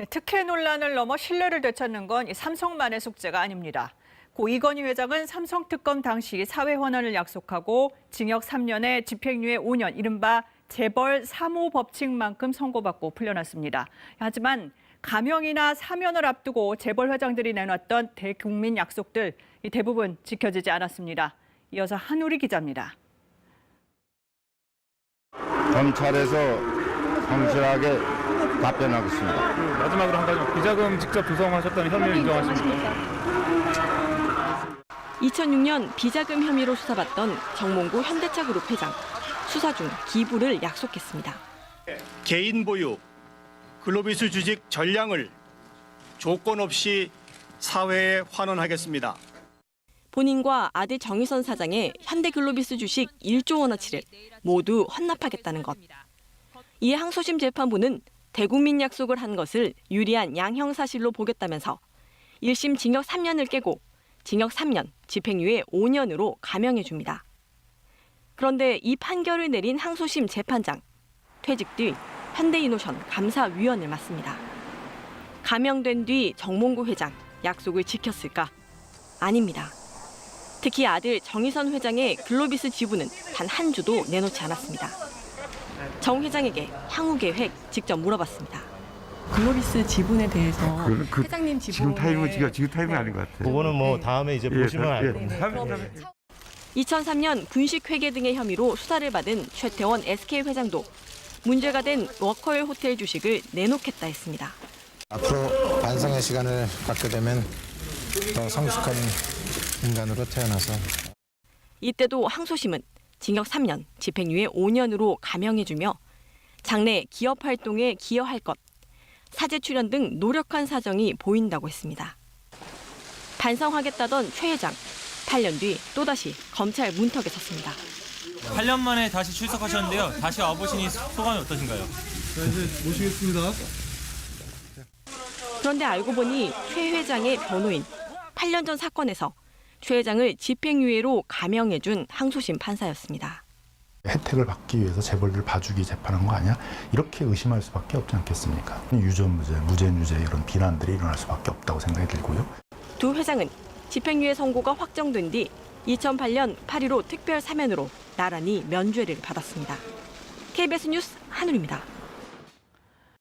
특혜 논란을 넘어 신뢰를 되찾는 건 삼성만의 숙제가 아닙니다. 고 이건희 회장은 삼성 특검 당시 사회 환원을 약속하고 징역 3년에 집행유예 5년, 이른바 재벌 3호 법칙만큼 선고받고 풀려났습니다. 하지만 감형이나 사면을 앞두고 재벌 회장들이 내놨던 대국민 약속들 대부분 지켜지지 않았습니다. 이어서 한우리 기자입니다. 검찰에서 성실하게 답변하겠습니다. 마지막으로 한 가지, 비자금 직접 조성하셨다는 혐의를 인정하십니까? 2006년 비자금 혐의로 수사받던 정몽구 현대차그룹 회장. 수사 중 기부를 약속했습니다. 개인 보유, 글로비스 주식 전량을 조건 없이 사회에 환원하겠습니다. 본인과 아들 정의선 사장의 현대글로비스 주식 1조 원어치를 모두 헌납하겠다는 것. 이에 항소심 재판부는 대국민 약속을 한 것을 유리한 양형 사실로 보겠다면서 1심 징역 3년을 깨고 징역 3년, 집행유예 5년으로 감형해 줍니다. 그런데 이 판결을 내린 항소심 재판장, 퇴직 뒤 현대이노션 감사위원을 맡습니다. 감형된 뒤 정몽구 회장, 약속을 지켰을까? 아닙니다. 특히 아들 정의선 회장의 글로비스 지분은 단 한 주도 내놓지 않았습니다. 정 회장에게 향후 계획 직접 물어봤습니다. 글로비스 지분에 대해서 회장님 지분 지금 타이밍이 아닌 것 같아요. 그거는 뭐 다음에 이제 보시면 알 겁니다. 2003년 분식회계 등의 혐의로 수사를 받은 최태원 SK 회장도 문제가 된 워커힐 호텔 주식을 내놓겠다 했습니다. 앞으로 반성의 시간을 갖게 되면 더 성숙한 인간으로 태어나서. 이때도 항소심은 징역 3년, 집행유예 5년으로 감형해주며 장래 기업 활동에 기여할 것, 사제 출연 등 노력한 사정이 보인다고 했습니다. 반성하겠다던 최 회장, 8년 뒤 또다시 검찰 문턱에 섰습니다. 8년 만에 다시 출석하셨는데요. 다시 와보시니 소감이 어떠신가요? 이제 모시겠습니다. 그런데 알고 보니 최 회장의 변호인, 8년 전 사건에서 최 회장을 집행유예로 감형해준 항소심 판사였습니다. 혜택을 받기 위해서 재벌들 봐주기 재판한 거 아니야? 이렇게 의심할 수밖에 없지 않겠습니까? 유전무죄, 무죄유죄 이런 비난들이 일어날 수밖에 없다고 생각이 들고요. 두 회장은 집행유예 선고가 확정된 뒤 2008년 8.15 특별 사면으로 나란히 면죄를 받았습니다. KBS 뉴스 한우리입니다.